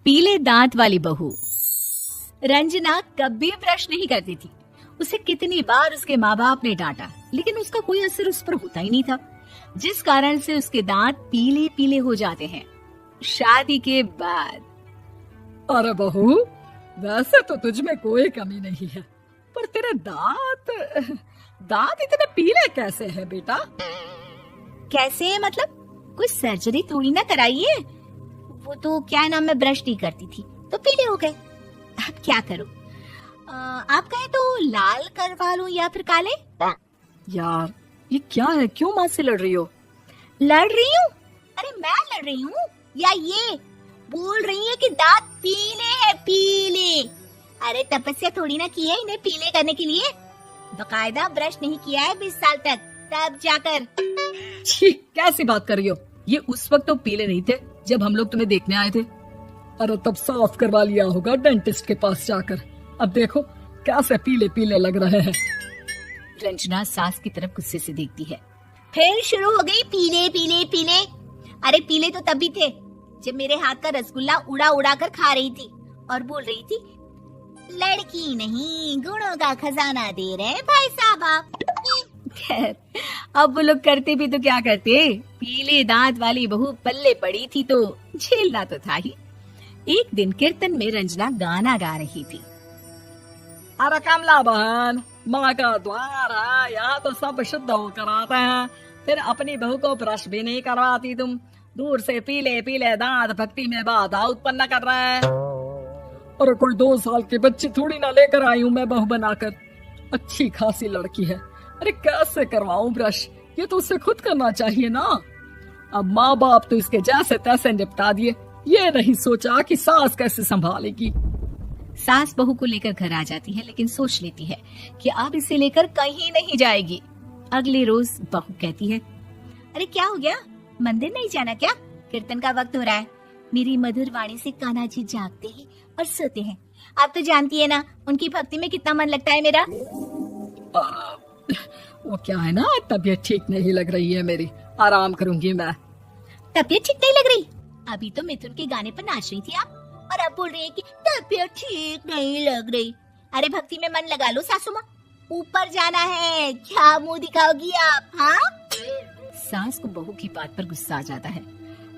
पीले दांत वाली बहू। रंजना कभी ब्रश नहीं करती थी। उसे कितनी बार उसके माँ बाप ने डांटा, लेकिन उसका कोई असर उस पर होता ही नहीं था, जिस कारण से उसके दांत पीले पीले हो जाते हैं। शादी के बाद। अरे बहू, वैसे तो तुझ में कोई कमी नहीं है, पर तेरे दांत इतने पीले कैसे हैं बेटा? कैसे है मतलब? कोई सर्जरी थोड़ी ना कराइए। वो तो क्या नाम, मैं ब्रश नहीं करती थी तो पीले हो गए। अब क्या करूं? आप कहें तो लाल करवा लूं या फिर काले? यार ये क्या है, क्यों माँ से लड़ रही हो? लड़ रही हूँ? अरे मैं लड़ रही हूँ या ये बोल रही है कि दांत पीले हैं, पीले। अरे तपस्या थोड़ी ना की है इन्हें पीले करने के लिए। बकायदा ब्रश नहीं किया है 20 साल तक, तब जाकर। छी, कैसी बात कर रही हो? ये उस वक्त तो पीले नहीं थे जब हम लोग तुम्हें देखने आए थे। अरे तब साफ करवा लिया होगा डेंटिस्ट के पास जाकर। अब देखो कैसे पीले पीले लग रहे हैं। रंजना सास की तरफ गुस्से से देखती है। फिर शुरू हो गई पीले पीले पीले। अरे पीले तो तब भी थे जब मेरे हाथ का रसगुल्ला उड़ा उड़ा कर खा रही थी और बोल रही थी, लड़की नहीं गुणों का खजाना दे रहे भाई साहब आप। खैर, अब वो लोग करते भी तो क्या करते, पीले दांत वाली बहू पल्ले पड़ी थी तो झेलना तो था ही। एक दिन कीर्तन में रंजना गाना गा रही थी। अरे कमला बहन, माँ का द्वार है, यहाँ तो सब शुद्ध होकर आते हैं, फिर अपनी बहू को ब्रश भी नहीं करवाती तुम। दूर से पीले पीले दांत भक्ति में बाधा उत्पन्न कर रहे हैं। अरे कोई 2 साल के बच्चे थोड़ी ना लेकर आई हूँ मैं बहू बनाकर। अच्छी खासी लड़की है, अरे कैसे करवाऊं ब्रश? ये तो उसे खुद करना चाहिए ना। अब माँ बाप तो इसके जैसे तैसे निपटा दिए, ये नहीं सोचा कि सास कैसे संभालेगी। सास बहू को लेकर घर आ जाती है, लेकिन सोच लेती है कि अब इसे लेकर कहीं नहीं जाएगी। अगले रोज बहू कहती है, अरे क्या हो गया, मंदिर नहीं जाना क्या? कीर्तन का वक्त हो रहा है। मेरी मधुर वाणी से कान्हा जी जागते हैं और सोते हैं। आप तो जानती है ना उनकी भक्ति में कितना मन लगता है मेरा। वो क्या है ना, तबीयत ठीक नहीं लग रही है मेरी, आराम करूंगी मैं। तबीयत ठीक नहीं लग रही? अभी तो मिथुन के गाने पर नाच रही थी आप, और अब बोल रही है कि तबीयत ठीक नहीं लग रही। अरे भक्ति में मन लगा लो सासू माँ, ऊपर जाना है, क्या मुंह दिखाओगी आप? हाँ? सास को बहू की बात पर गुस्सा आ जाता है।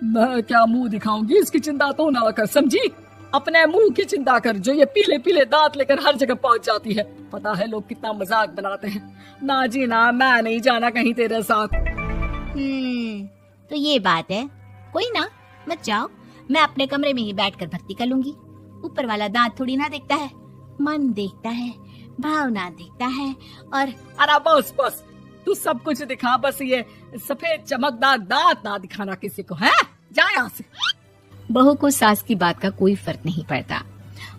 मैं क्या मुंह दिखाऊंगी, इसकी चिंता तो ना कर, समझी? अपने मुंह की चिंता कर, जो ये पीले पीले दांत लेकर हर जगह पहुंच जाती है। पता है लोग कितना मजाक बनाते हैं। ना जी ना, मैं नहीं जाना कहीं तेरे साथ। तो ये बात है। कोई ना, मत जाओ, मैं अपने कमरे में ही बैठकर भक्ति कर लूंगी। ऊपर वाला दांत थोड़ी ना देखता है, मन देखता है, भावना देखता है। और अरे बस बस, तू सब कुछ दिखा, बस ये सफेद चमकदार दांत ना दिखाना किसी को, है? जा यहाँ से। बहू को सास की बात का कोई फर्क नहीं पड़ता,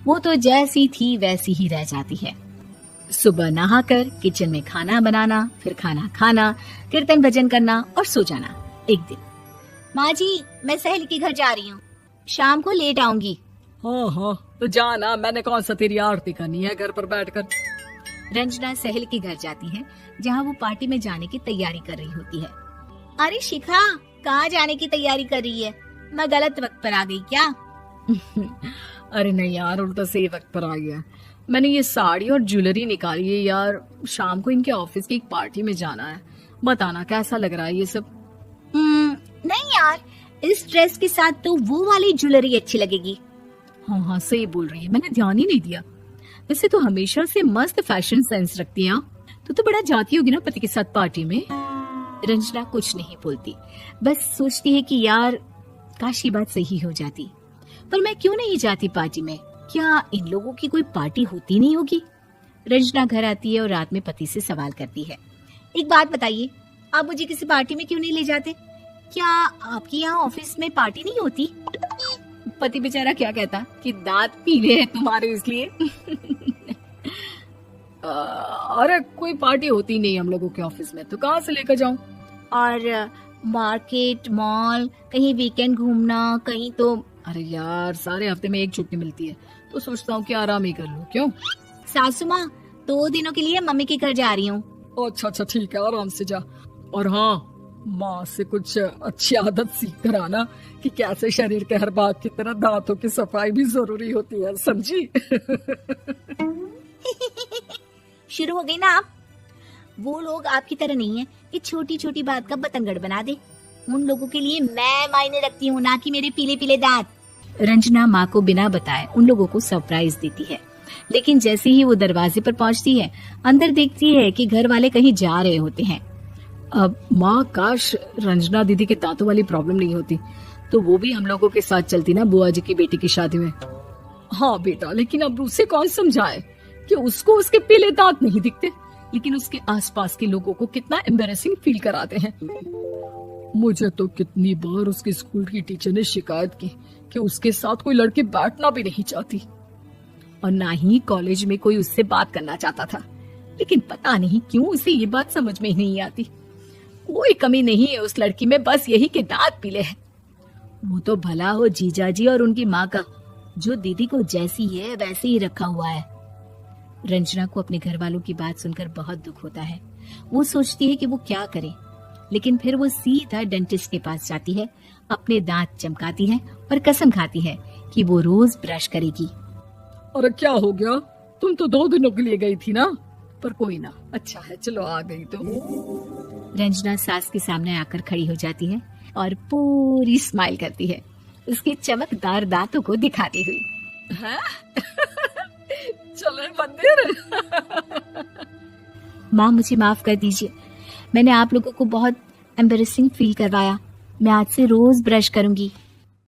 वो तो जैसी थी वैसी ही रह जाती है। सुबह नहाकर किचन में खाना बनाना, फिर खाना खाना, कीर्तन भजन करना और सो जाना। एक दिन, माँ जी मैं सहेली के घर जा रही हूँ, शाम को लेट आऊंगी। हाँ, तो जाना, मैंने कौन सा तेरी आरती करनी है घर पर बैठकर। रंजना सहेली के घर जाती है, जहाँ वो पार्टी में जाने की तैयारी कर रही होती है। अरे शिखा, कहाँ जाने की तैयारी कर रही है? मैं गलत वक्त पर आ गई क्या? अरे नहीं यार, उल्टा सही वक्त पर आ गया। मैंने ये साड़ी और ज्वेलरी निकाली है यार, शाम को इनके ऑफिस की एक पार्टी में जाना है। बताना कैसा लग रहा है ये सब? नहीं यार, इस ड्रेस के साथ तो वो वाली ज्वेलरी अच्छी लगेगी। हाँ सही बोल रही है, मैंने ध्यान ही नहीं दिया। वैसे तो हमेशा से मस्त फैशन सेंस रखती है। तो बड़ा जाती होगी ना पति के साथ पार्टी में। रंजना कुछ नहीं बोलती, बस सोचती है कि यार काश ये बात सही हो जाती, पर मैं क्यों नहीं जाती पार्टी में? क्या इन लोगों की कोई पार्टी होती नहीं होगी? रंजना घर आती है और रात में पति से सवाल करती है, एक बात बताइए, आप मुझे किसी पार्टी में क्यों नहीं ले जाते? क्या आपके यहाँ ऑफिस में पार्टी नहीं होती? पति बेचारा क्या कहता कि दांत पीले हैं तुम्हारे इसलिए। अरे कोई पार्टी होती नहीं हम लोगों के ऑफिस में, तो कहाँ से लेकर जाऊं? और मार्केट, मॉल, कहीं वीकेंड घूमना, कहीं तो। अरे यार, सारे हफ्ते में एक छुट्टी मिलती है, तो सोचता हूँ कि आराम ही कर लूं। क्यों? सासू माँ 2 दिनों के लिए मम्मी के घर जा रही हूँ। अच्छा ठीक है, आराम से जा। और हाँ, माँ से कुछ अच्छी आदत सीख कर आना कि कैसे शरीर के हर भाग की तरह दांतों की सफाई भी जरूरी होती है, समझी? शुरू हो गई ना आप। वो लोग आपकी तरह नहीं है कि छोटी छोटी बात का बतंगड़ बना दे। उन लोगों के लिए मैं मायने रखती हूँ, ना कि मेरे पीले पीले दांत। रंजना माँ को बिना बताए उन लोगों को सरप्राइज देती है, लेकिन जैसे ही वो दरवाजे पर पहुंचती है, अंदर देखती है कि घर वाले कहीं जा रहे होते हैं। अब माँ, काश रंजना दीदी के दांतों वाली प्रॉब्लम नहीं होती तो वो भी हम लोगों के साथ चलती ना बुआ जी की बेटी की शादी में। हाँ बेटा, लेकिन अब उसे कौन समझाए कि उसको उसके पीले दांत नहीं दिखते, लेकिन उसके आसपास के लोगों को कितना एम्बैरेसिंग फील कराते हैं। मुझे तो कितनी बार उसके स्कूल की टीचर ने शिकायत की कि उसके साथ कोई लड़की बैठना भी नहीं चाहती, और ना ही कॉलेज में कोई उससे बात करना चाहता था। लेकिन पता नहीं क्यों उसे ये बात समझ में ही नहीं आती। कोई कमी नहीं है उस लड़की में, बस यही कि दांत पीले हैं। वो तो भला हो जीजा जी और उनकी माँ का, जो दीदी को जैसी है वैसे ही रखा हुआ है। रंजना को अपने घर वालों की बात सुनकर बहुत दुख होता है। वो सोचती है कि वो क्या करे, लेकिन फिर वो सीधा डेंटिस्ट के पास जाती है, अपने दांत चमकाती है और कसम खाती है कि वो रोज ब्रश करेगी। अरे क्या हो गया, तुम तो 2 दिनों के लिए गई थी ना, पर कोई ना, अच्छा है चलो आ गई तो। रंजना सास के सामने आकर खड़ी हो जाती है और पूरी स्माइल करती है, उसके चमकदार दांतों को दिखाती हुई। चले मंदिर। माँ मुझे माफ कर दीजिए, मैंने आप लोगों को बहुत एम्बैरेसिंग फील करवाया। मैं आज से रोज ब्रश करूंगी।